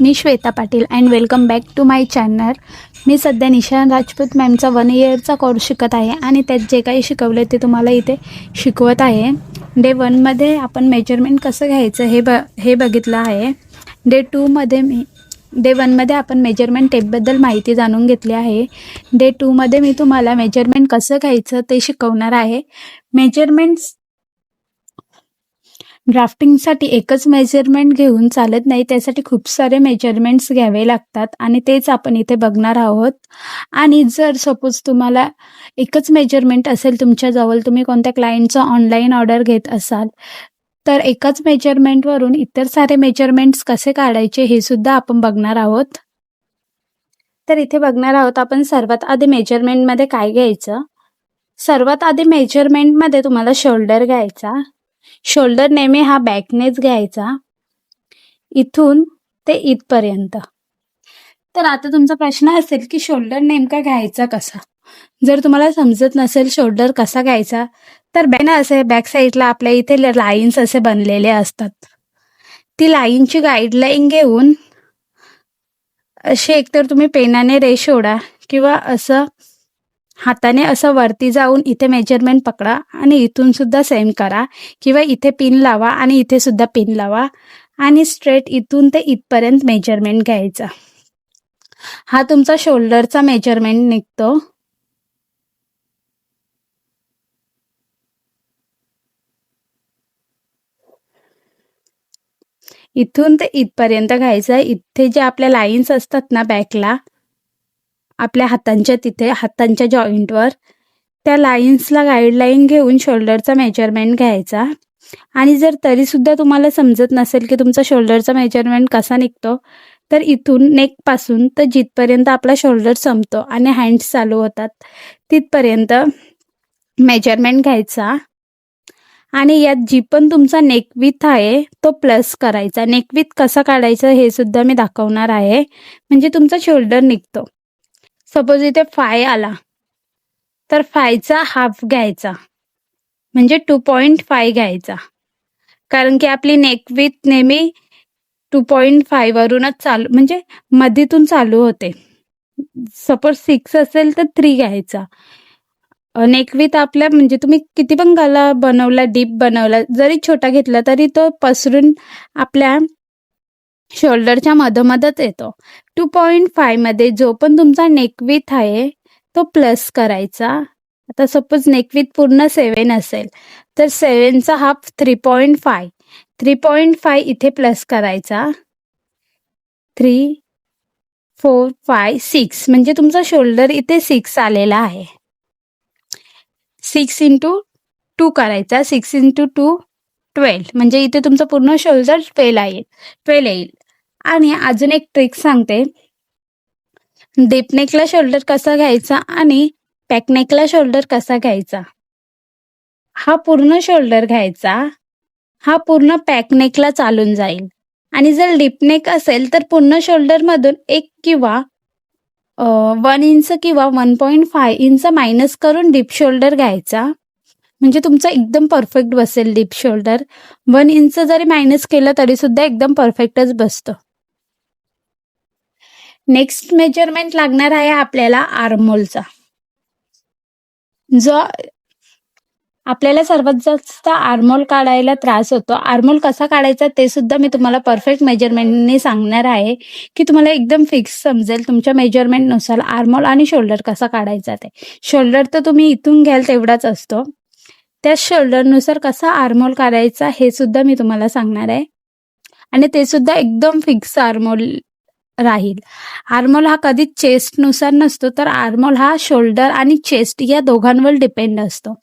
Me Shweta Patil and welcome back to my channel. मी सध्या Nishan Rajput मॅमचा 1 इयरचा course शिकत आहे आणि त्यात जे काही शिकवले ते तुम्हाला इथे शिकवत आहे. डे 1मध्ये आपण मेजरमेंट कसं घ्यायचं हे बघितलं आहे. डे 1मध्ये आपण मेजरमेंट टेपबद्दल माहिती जाणून घेतली आहे. डे 2मध्ये मी तुम्हाला मेजरमेंट कसं घ्यायचं ते शिकवणार आहे. मेजरमेंट्स ड्राफ्टिंगसाठी एकच मेजरमेंट घेऊन चालत नाही, त्यासाठी खूप सारे मेजरमेंट्स घ्यावे लागतात आणि तेच आपण इथे बघणार आहोत. आणि जर सपोज तुम्हाला एकच मेजरमेंट असेल तुमच्याजवळ, तुम्ही कोणत्या क्लायंटचं ऑनलाईन ऑर्डर घेत असाल, तर एकाच मेजरमेंटवरून इतर सारे मेजरमेंट्स कसे काढायचे हे सुद्धा आपण बघणार आहोत. तर इथे बघणार आहोत आपण सर्वात आधी मेजरमेंटमध्ये काय घ्यायचं. सर्वात आधी मेजरमेंटमध्ये तुम्हाला शोल्डर घ्यायचा. शोल्डर नेहमी हा बॅकनेच घ्यायचा, इथून ते इथपर्यंत. तर आता तुमचा प्रश्न असेल की शोल्डर नेमका घ्यायचा कसा. जर तुम्हाला समजत नसेल शोल्डर कसा घ्यायचा, तर बॅक साईडला आपल्या इथे लाईन्स असे बनलेले असतात. ती लाईनची गाईडलाईन घेऊन असे एकतर तुम्ही पेनाने रेष ओढा किंवा असं हाताने असं वरती जाऊन इथे मेजरमेंट पकडा आणि इथून सुद्धा सेम करा, किंवा इथे पिन लावा आणि इथे सुद्धा पिन लावा आणि स्ट्रेट इथून ते इथपर्यंत मेजरमेंट घ्यायचा. हा तुमचा शोल्डरचा मेजरमेंट निघतो. इथून ते इथपर्यंत घ्यायचं. इथे जे आपल्या लाईन्स असतात ना बॅकला, आपल्या हातांच्या जॉईंटवर, त्या लाईन्सला गाईडलाईन घेऊन शोल्डरचा मेजरमेंट घ्यायचा. आणि जर तरी सुद्धा तुम्हाला समजत नसेल की तुमचा शोल्डरचा मेजरमेंट कसा निघतो, तर इथून नेकपासून तर जिथपर्यंत आपला शोल्डर संपतो आणि हँड्स चालू होतात तिथपर्यंत मेजरमेंट घ्यायचा. आणि यात जी पण तुमचा नेकविथ आहे तो प्लस करायचा. नेकविथ कसा काढायचा हे सुद्धा मी दाखवणार आहे, म्हणजे तुमचा शोल्डर निघतो. सपोज इथे 5 आला तर 5चा हाफ घ्यायचा, म्हणजे 2.5 घ्यायचा, कारण की आपली नेकविथ नेहमी 2.5 वरूनच चालू, म्हणजे मधीतून चालू होते. सपोज 6 असेल तर 3 घ्यायचा. नेकविथ आपल्या, म्हणजे तुम्ही किती पण गला बनवला, डीप बनवला, जरी छोटा घेतला तरी तो पसरून आपल्या शोल्डरच्या मधोमधच येतो. 2.5 मध्ये जो पण तुमचा नेकविथ आहे तो प्लस करायचा. आता सपोज नेकविथ पूर्ण 7 असेल तर 7चा हाफ 3.5. 3.5 इथे प्लस करायचा. 3, 4, 5, 6, म्हणजे तुमचा शोल्डर इथे 6 आलेला आहे. 6 × 2 करायचा. 6 × 2 12, म्हणजे इथे तुमचं पूर्ण शोल्डर 12 येईल. आणि अजून एक ट्रिक सांगते. डीपनेकला शोल्डर कसा घ्यायचा आणि पॅकनेकला शोल्डर कसा घ्यायचा. हा पूर्ण शोल्डर घ्यायचा, हा पूर्ण पॅकनेकला चालून जाईल. आणि जर डीपनेक असेल तर पूर्ण शोल्डरमधून 1 किंवा 1 इंच किंवा 1.5 इंच मायनस करून डीप शोल्डर घ्यायचा, म्हणजे तुमचं एकदम परफेक्ट बसेल डीप शोल्डर. 1 इंच जरी मायनस केलं तरी सुद्धा एकदम परफेक्टच बसतं. नेक्स्ट मेजरमेंट लागणार आहे आपल्याला आर्महोलचा. जो आपल्याला सर्वात जास्त आर्महोल काढायला त्रास होतो. आर्महोल कसा काढायचा ते सुद्धा मी तुम्हाला परफेक्ट मेजरमेंटने सांगणार आहे, की तुम्हाला एकदम फिक्स समजेल तुमच्या मेजरमेंटनुसार आर्महोल आणि शोल्डर कसा काढायचा ते. शोल्डर तर तुम्ही इथून घ्याल तेवढाच असतो, त्या शोल्डरनुसार कसा आर्महोल काढायचा हे सुद्धा मी तुम्हाला सांगणार आहे. आणि ते सुद्धा एकदम फिक्स आर्महोल राहील. आर्महोल हा कधीच चेस्टनुसार नसतो, तर आर्महोल हा शोल्डर आणि चेस्ट या दोघांवर डिपेंड असतो.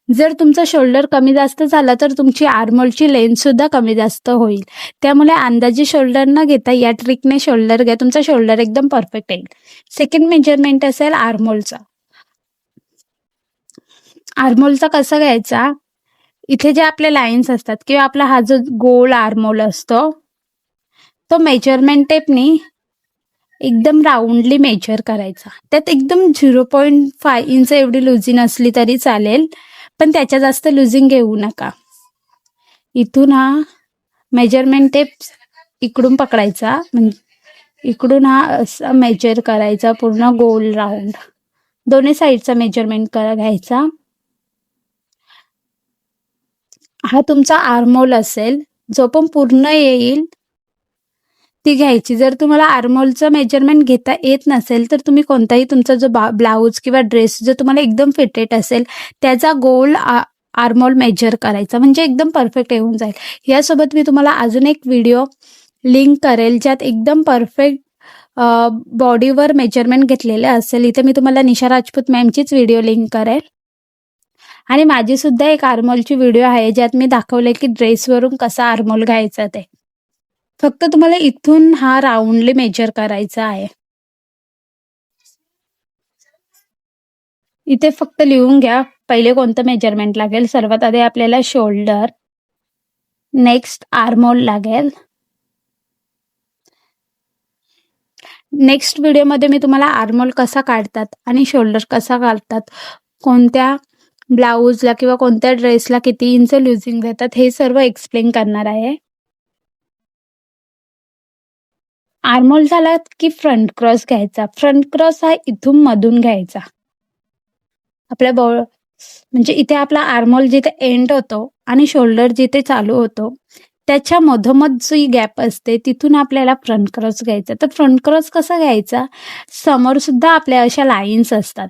जर तुमचा शोल्डर कमी जास्त झाला तर तुमची आर्महोलची लेंथ सुद्धा कमी जास्त होईल. त्यामुळे अंदाजे शोल्डर न घेता या ट्रिकने शोल्डर घ्या, तुमचा शोल्डर एकदम परफेक्ट येईल. सेकंड मेजरमेंट असेल आर्महोलचा. आर्महोलचा कसा घ्यायचा. इथे जे आपले लाईन्स असतात किंवा आपला हा जो गोल आर्महोल असतो तो मेजरमेंट टेपनी एकदम राऊंडली मेजर करायचा. त्यात एकदम 0.5 इंच एवढी लुजिंग असली तरी चालेल, पण त्याच्या जास्त लुजिंग घेऊ नका. इथून हा मेजरमेंट टेप इकडून पकडायचा, म्हणजे इकडून हा असा मेजर करायचा पूर्ण गोल राऊंड. दोन्ही साईडचा मेजरमेंट घ्यायचा. हा तुमचा आर्महोल असेल, जो पण पूर्ण येईल ती घ्यायची. जर तुम्हाला आर्महोलचं मेजरमेंट घेता येत नसेल तर तुम्ही कोणताही तुमचा जो ब्लाऊज किंवा ड्रेस जो तुम्हाला एकदम फिटेड असेल त्याचा गोल आर्महोल मेजर करायचा, म्हणजे एकदम परफेक्ट येऊन जाईल. यासोबत मी तुम्हाला अजून एक व्हिडिओ लिंक करेल ज्यात एकदम परफेक्ट बॉडीवर मेजरमेंट घेतलेले असेल. इथे मी तुम्हाला निशा राजपूत मॅमचीच व्हिडिओ लिंक करेल. आणि माझी सुद्धा एक आर्महोलची व्हिडिओ आहे ज्यात मी दाखवले की ड्रेसवरून कसा आर्महोल घ्यायचा ते. फक्त तुम्हाला इथून हा राऊंडली मेजर करायचा आहे. इथे फक्त लिहून घ्या पहिले कोणतं मेजरमेंट लागेल. सर्वात आधी आपल्याला शोल्डर, नेक्स्ट आर्महोल लागेल. नेक्स्ट व्हिडिओमध्ये मी तुम्हाला आर्महोल कसा काढतात आणि शोल्डर कसा काढतात, कोणत्या ब्लाऊजला किंवा कोणत्या ड्रेसला किती इंच लुजिंग देतात हे सर्व एक्सप्लेन करणार आहे. आर्महोल झाला की फ्रंट क्रॉस घ्यायचा. फ्रंट क्रॉस हा इथून मधून घ्यायचा. आपल्या म्हणजे इथे आपला आर्महोल जिथे एंड होतो आणि शोल्डर जिथे चालू होतो त्याच्या मधोमध जी गॅप असते तिथून आपल्याला फ्रंट क्रॉस घ्यायचा. तर फ्रंट क्रॉस कसा घ्यायचा, समोर सुद्धा आपल्या अशा लाईन्स असतात.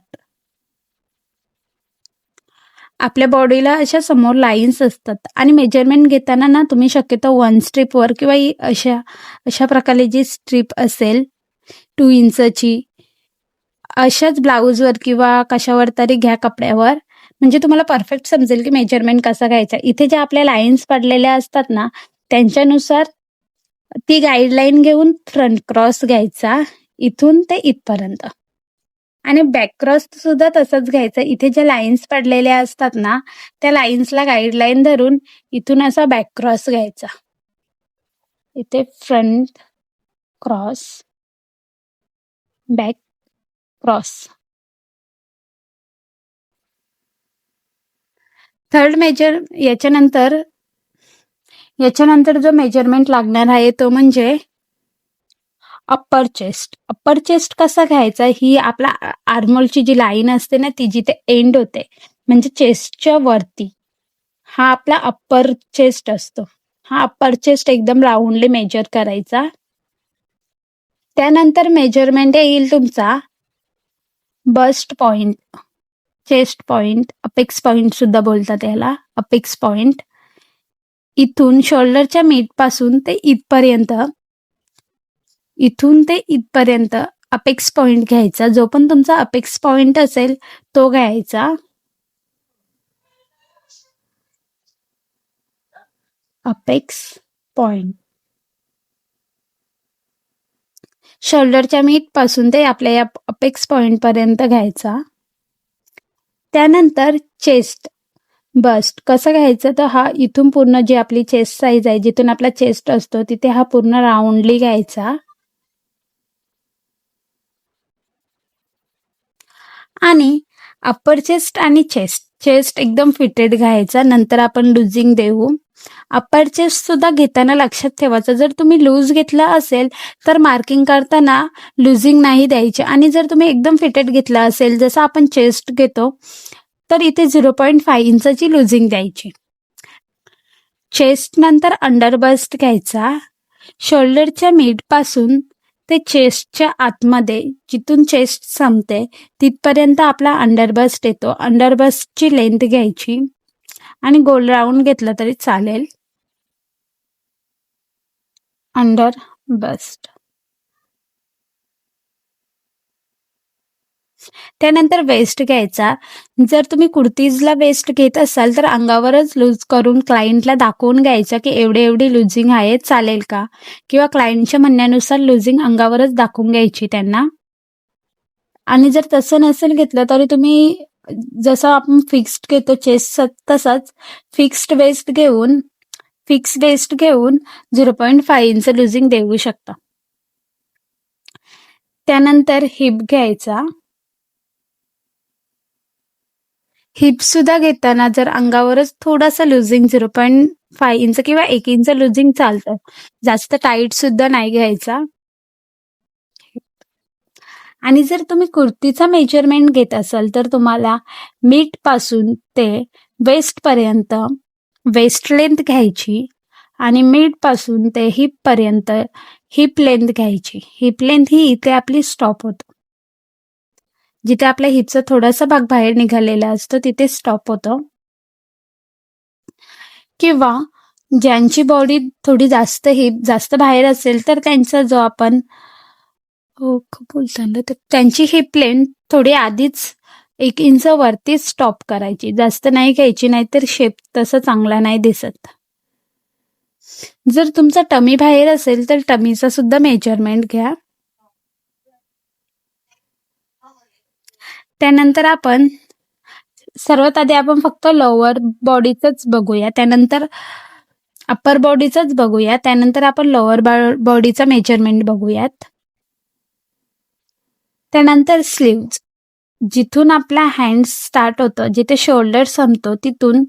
आपल्या बॉडीला अशा समोर लाईन्स असतात आणि मेजरमेंट घेताना ना तुम्ही शक्यतो 1 स्ट्रीपवर किंवा अशा प्रकारे जी स्ट्रीप असेल 2 इंचची अशाच ब्लाऊजवर किंवा कशावर तरी घ्या कपड्यावर, म्हणजे तुम्हाला परफेक्ट समजेल की मेजरमेंट कसा घ्यायचा. इथे ज्या आपल्या लाईन्स पडलेल्या असतात ना त्यांच्यानुसार ती गाईडलाईन घेऊन फ्रंट क्रॉस घ्यायचा इथून ते इथपर्यंत. आणि बॅक क्रॉस सुद्धा तसंच घ्यायचं. इथे ज्या लाईन्स पडलेल्या असतात ना त्या लाईन्सला गाईडलाईन धरून इथून असा बॅक क्रॉस घ्यायचा. इथे front cross, back cross. Third major याच्यानंतर जो मेजरमेंट लागणार आहे तो म्हणजे अप्पर चेस्ट. अप्पर चेस्ट कसा घ्यायचा, ही आपला आर्महोलची जी लाईन असते ना ती जिथे एंड होते म्हणजे चेस्टच्या वरती हा आपला अप्पर चेस्ट असतो. हा अप्पर चेस्ट एकदम राऊंडली मेजर करायचा. त्यानंतर मेजरमेंट येईल तुमचा bast point, chest point, apex point सुद्धा बोलतात याला, अपेक्स पॉइंट. इथून शोल्डरच्या मिड पासून ते इथपर्यंत, इथून ते इथपर्यंत अपेक्स पॉइंट घ्यायचा. जो पण तुमचा अपेक्स पॉइंट असेल तो घ्यायचा. अपेक्स पॉइंट शोल्डरच्या मिड पासून ते आपल्या या अपेक्स पॉइंट पर्यंत घ्यायचा. त्यानंतर चेस्ट, बस्ट कसं घ्यायचं, तर हा इथून पूर्ण जी आपली चेस्ट साईज आहे जिथून आपला चेस्ट असतो तिथे हा पूर्ण राऊंडली घ्यायचा. आणि अप्पर चेस्ट आणि चेस्ट एकदम फिटेड घ्यायचा. नंतर आपण लुजिंग देऊ. अप्पर चेस्ट सुद्धा घेताना लक्षात ठेवायचं, जर तुम्ही लूज घेतला असेल तर मार्किंग करताना लुजिंग नाही द्यायची. आणि जर तुम्ही एकदम फिटेड घेतला असेल जसं आपण चेस्ट घेतो तर इथे 0.5 इंचची लुजिंग द्यायची. चेस्ट नंतर अंडर बस्ट घ्यायचा. शोल्डरच्या मिड पासून ते चेस्टच्या आतमध्ये जिथून चेस्ट संपते तिथपर्यंत आपला अंडर बस्ट येतो. अंडर बस्टची लेंथ घ्यायची आणि गोल राऊंड घेतला तरी चालेल. Under bast. त्यानंतर वेस्ट घ्यायचा. जर तुम्ही कुर्तीजला वेस्ट घेत असाल तर अंगावरच लूज करून क्लायंटला दाखवून घ्यायचं की एवढी लुजिंग आहे, चालेल का, किंवा क्लायंटच्या म्हणण्यानुसार लुजिंग अंगावरच दाखवून घ्यायची त्यांना. आणि जर तसं नसेल घेतलं तरी तुम्ही जसं आपण फिक्स्ड घेतो चेस्ट तसंच फिक्स्ड वेस्ट घेऊन 0.5 इंच लुजिंग देऊ शकता. त्यानंतर हिप घ्यायचा. हिप सुद्धा घेताना जर अंगावरच थोडासा लुजिंग 0. 5 इंच किंवा 1 इंच लुजिंग चालतं. जास्त टाईट सुद्धा नाही घ्यायचा. आणि जर तुम्ही कुर्तीचा मेजरमेंट घेत असाल तर तुम्हाला मिड पासून ते वेस्ट पर्यंत वेस्ट लेंथ घ्यायची आणि मिड पासून ते हिप पर्यंत हिप लेंथ घ्यायची. हिप लेंथ ही इथे आपली स्टॉप होतो. जिथे आपल्या हिपचा थोडासा भाग बाहेर निघालेला असतो तिथे स्टॉप होतो. किंवा ज्यांची बॉडी थोडी जास्त हिप जास्त बाहेर असेल तर त्यांचा जो आपण त्यांची हिप लेंथ थोडी आधीच 1 इंच वरती स्टॉप करायची. जास्त नाही घ्यायची, नाहीतर शेप तसा चांगला नाही दिसत. जर तुमचा टमी बाहेर असेल तर टमीचा सुद्धा मेजरमेंट घ्या. त्यानंतर आपण सर्वात आधी आपण फक्त लोअर बॉडीचंच बघूया, त्यानंतर अप्पर बॉडीचंच बघूया, त्यानंतर आपण लोअर बॉडीचा मेजरमेंट बघूयात. त्यानंतर स्लीव्ज, जिथून आपला हँड स्टार्ट होतं, जिथे शोल्डर संपतो तिथून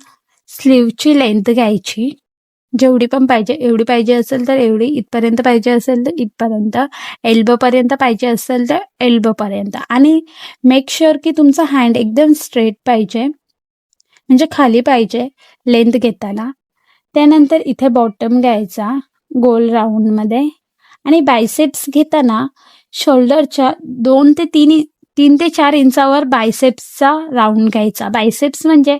स्लीवची लेंथ घ्यायची. जेवढी पण पाहिजे, एवढी पाहिजे असेल तर एवढी, इथपर्यंत पाहिजे असेल तर इथपर्यंत, एल्बो पर्यंत पाहिजे असेल तर एल्बो पर्यंत. आणि मेक शुअर की तुमचा हँड एकदम स्ट्रेट पाहिजे, म्हणजे खाली पाहिजे लेंथ घेताना. त्यानंतर इथे बॉटम घ्यायचा गोल राऊंडमध्ये. आणि बायसेप्स घेताना शोल्डरच्या 2 ते 3 ते 4 इंचावर बायसेप्सचा राऊंड घ्यायचा. बायसेप्स म्हणजे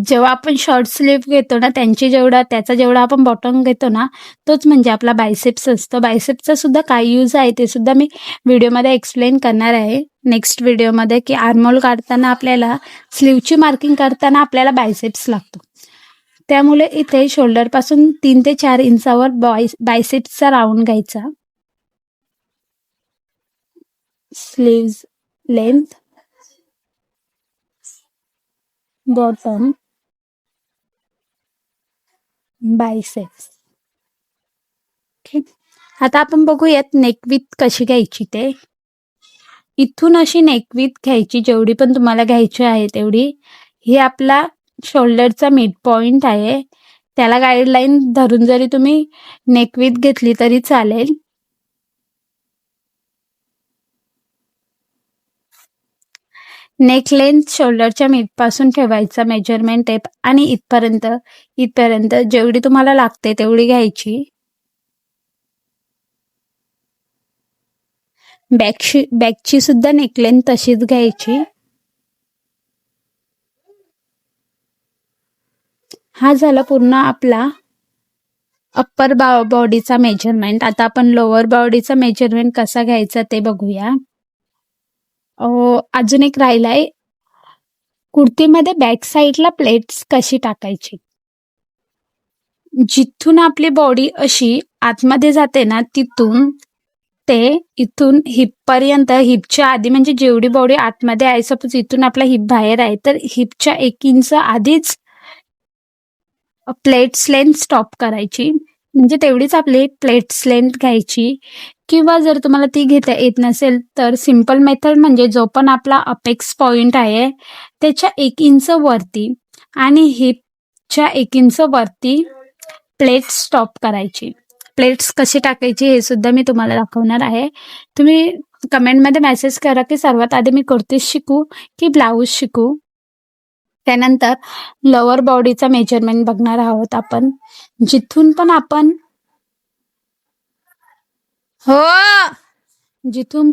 जेव्हा आपण शॉर्ट स्लीव्ह घेतो ना त्याचा जेवढा आपण बॉटम घेतो ना तोच म्हणजे आपला बायसेप्स असतो. बायसेप्सचा सुद्धा काय यूज आहे ते सुद्धा मी व्हिडिओमध्ये एक्सप्लेन करणार आहे नेक्स्ट व्हिडिओमध्ये, की आर्महोल काढताना आपल्याला स्लीवची मार्किंग करताना आपल्याला बायसेप्स लागतो. त्यामुळे इथे शोल्डर पासून 3 ते 4 इंचावर बायसेप्सचा राऊंड घ्यायचा. Sleeves length, bottom, biceps. आता आपण बघूयात नेकविथ कशी घ्यायची ते. इथून अशी नेकविथ घ्यायची, जेवढी पण तुम्हाला घ्यायची आहे तेवढी. ही आपला शोल्डरचा मिड पॉइंट आहे, त्याला गाईडलाईन धरून जरी तुम्ही नेकविथ घेतली तरी चालेल. नेक लेंथ शोल्डरच्या मिड पासून ठेवायचा मेजरमेंट टेप आणि इथपर्यंत जेवढी तुम्हाला लागते तेवढी घ्यायची. बॅकची सुद्धा नेकलेंथ तशीच घ्यायची. हा झाला पूर्ण आपला अप्पर बॉडीचा मेजरमेंट. आता आपण लोअर बॉडीचा मेजरमेंट कसा घ्यायचा ते बघूया. अजून एक राहिलाय, कुर्तीमध्ये बॅक साईडला प्लेट्स कशी टाकायची. जिथून आपली बॉडी अशी आतमध्ये जाते ना तिथून ते इथून हिपपर्यंत, हिपच्या आधी म्हणजे जेवढी बॉडी आतमध्ये आहे, सपोज इथून आपला हिप बाहेर आहे तर हिपच्या 1 इंच आधीच प्लेट्स लेंथ स्टॉप करायची, म्हणजे तेवढीच आपली प्लेट्स लेंथ घ्यायची. किंवा जर तुम्हाला ती घेता येत नसेल तर सिंपल मेथड म्हणजे जो पण आपला अपेक्स पॉइंट आहे त्याच्या 1 इंच वरती आणि हिपच्या 1 इंच वरती प्लेट स्टॉप करायची. प्लेट्स कशी टाकायची हे सुद्धा मी तुम्हाला दाखवणार आहे. तुम्ही कमेंटमध्ये मेसेज करा की सर्वात आधी मी कुर्ती शिकू की ब्लाऊज शिकू. त्यानंतर लोअर बॉडीचा मेजरमेंट बघणार आहोत आपण. जिथून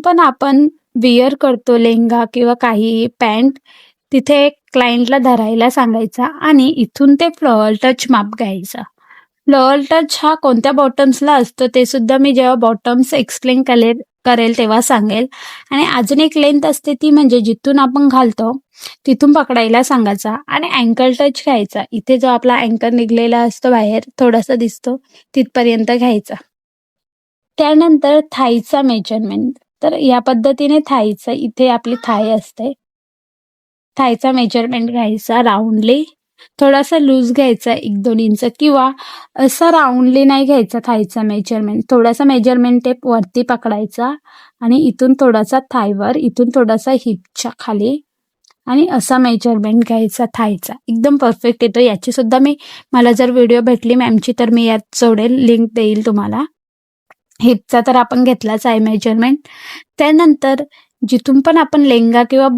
पण आपण विअर करतो लेहंगा किंवा काही पॅन्ट, तिथे क्लायंटला धरायला सांगायचा आणि इथून ते फ्लोअर टच माप घ्यायचा. फ्लोअर टच हा कोणत्या बॉटम्सला असतो ते सुद्धा मी जेव्हा बॉटम्स एक्सप्लेन करेल तेव्हा सांगेल. आणि अजून एक लेंथ असते ती म्हणजे जिथून आपण घालतो तिथून पकडायला सांगायचा आणि अँकल टच घ्यायचा. इथे जो आपला अँकर निघलेला असतो बाहेर थोडासा दिसतो तिथपर्यंत घ्यायचा. त्यानंतर थाईचा मेजरमेंट, तर या पद्धतीने थाईचा, इथे आपली थाई असते, थाईचा मेजरमेंट घ्यायचा. राऊंडली थोडासा लूज घ्यायचा 1-2 इंच, किंवा असं राऊंडली नाही घ्यायचा थाईचा मेजरमेंट. थोडासा मेजरमेंट टेप वरती पकडायचा आणि इथून थोडासा थाईवर, इथून थोडासा हिपच्या खाली आणि असा मेजरमेंट घ्यायचा थायचा. एकदम परफेक्ट येतो. याची सुद्धा मला जर व्हिडिओ भेटली मॅमची तर मी यात जोडेल, लिंक देईल तुम्हाला. हिपचा तर आपण घेतलाच आहे मेजरमेंट. त्यानंतर जिथून पण आपण लेंगा किंवा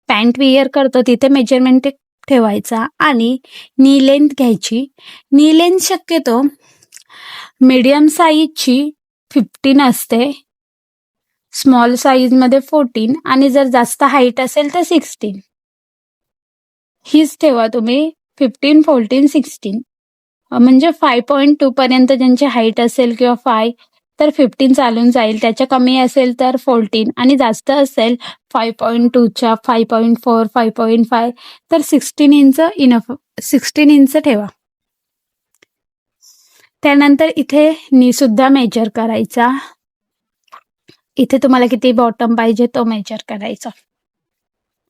पॅन्ट वेअर करतो तिथे मेजरमेंट ठेवायचा आणि नी लेंथ घ्यायची. नी लेंथ शक्यतो मीडियम साईजची 15 असते, स्मॉल साईजमध्ये 14 आणि जर जास्त हाईट असेल तर 16. हीच ठेवा तुम्ही 15, 14, 16. म्हणजे 5.2 पर्यंत ज्यांची हाईट असेल किंवा 5 तर 15 चालून जाईल. त्याच्या कमी असेल तर 14 आणि जास्त असेल 5.2च्या 5.4, 5.5 तर 16 इंच इनफ, 16 इंच ठेवा. त्यानंतर इथे नी सुद्धा मेजर करायचा. इथे तुम्हाला किती बॉटम पाहिजे तो मेजर करायचा.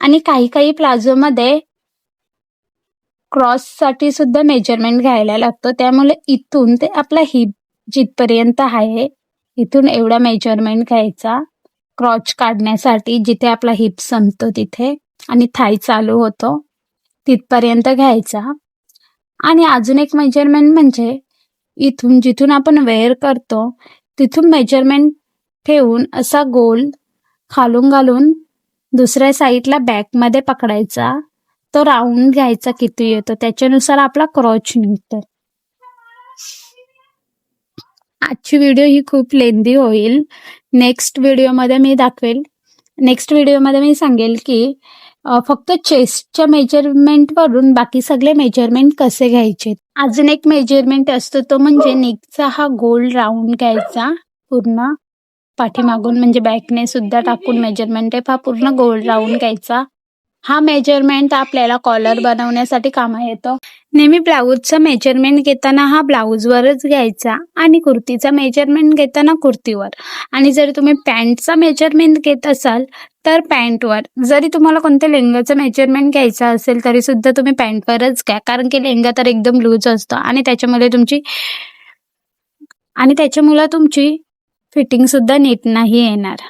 आणि काही प्लाझोमध्ये क्रॉससाठी सुद्धा मेजरमेंट घ्यायला लागतं. त्यामुळे इथून ते आपला हिप जिथपर्यंत आहे इथून एवढा मेजरमेंट घ्यायचा क्रॉच काढण्यासाठी. जिथे आपला हिप संपतो तिथे आणि थाय चालू होतो तिथपर्यंत घ्यायचा. आणि अजून एक मेजरमेंट म्हणजे इथून जिथून आपण वेअर करतो तिथून मेजरमेंट ठेवून असा गोल खालून घालून दुसऱ्या साईडला बॅकमध्ये पकडायचा. तो राऊंड घ्यायचा किती येतो त्याच्यानुसार आपला क्रॉच निघतो. आजची व्हिडिओ ही खूप लेंदी होईल. नेक्स्ट व्हिडिओमध्ये मी दाखवेल. नेक्स्ट व्हिडिओमध्ये मी सांगेल की फक्त चेस्टच्या मेजरमेंटवरून बाकी सगळे मेजरमेंट कसे घ्यायचे. अजून एक मेजरमेंट असतो तो म्हणजे नेकचा हा गोल राऊंड घ्यायचा पूर्ण पाठीमागून, म्हणजे बॅकने सुद्धा टाकून मेजरमेंट टेप हा पूर्ण गोल राऊंड घ्यायचा. हा मेजरमेंट आपल्याला कॉलर बनवण्यासाठी कामा येतो. नेहमी ब्लाऊजचं मेजरमेंट घेताना हा ब्लाऊजवरच घ्यायचा आणि कुर्तीचा मेजरमेंट घेताना कुर्तीवर. आणि जर तुम्ही पॅन्टचा मेजरमेंट घेत असाल तर पॅन्टवर. जरी तुम्हाला कोणत्या लेंगाचं मेजरमेंट घ्यायचं असेल तरी सुद्धा तुम्ही पॅन्टवरच घ्या, कारण की लेंगा तर एकदम लूज असतो आणि त्याच्यामुळे तुमची फिटिंग सुद्धा नीट नाही येणार.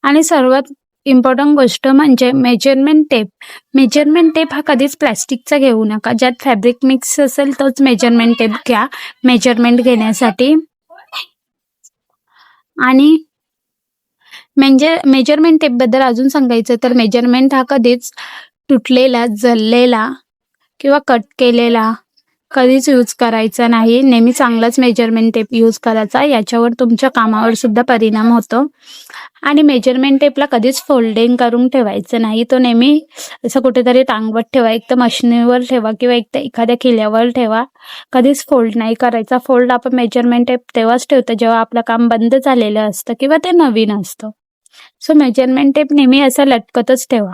आणि सर्वात इम्पॉर्टंट गोष्ट म्हणजे मेजरमेंट टेप. मेजरमेंट टेप हा कधीच प्लॅस्टिकचा घेऊ नका. ज्यात फॅब्रिक मिक्स असेल तोच मेजरमेंट टेप घ्या मेजरमेंट घेण्यासाठी. आणि म्हणजे मेजरमेंट टेपबद्दल अजून सांगायचं तर मेजरमेंट हा कधीच तुटलेला, जळलेला किंवा कट केलेला कधीच यूज करायचा नाही. नेहमी चांगलाच मेजरमेंट टेप यूज करायचा. याच्यावर तुमच्या कामावर सुद्धा परिणाम होतो. आणि मेजरमेंट टेपला कधीच फोल्डिंग करून ठेवायचं नाही. तो नेहमी असं कुठेतरी टांगवत ठेवा, एक तर मशिनीवर ठेवा किंवा एक तर एखाद्या खिल्यावर ठेवा. कधीच फोल्ड नाही करायचा. फोल्ड आपण मेजरमेंट टेप तेव्हाच ठेवतो जेव्हा आपलं काम बंद झालेलं असतं किंवा ते नवीन असतं. सो मेजरमेंट टेप नेहमी असं लटकतच ठेवा.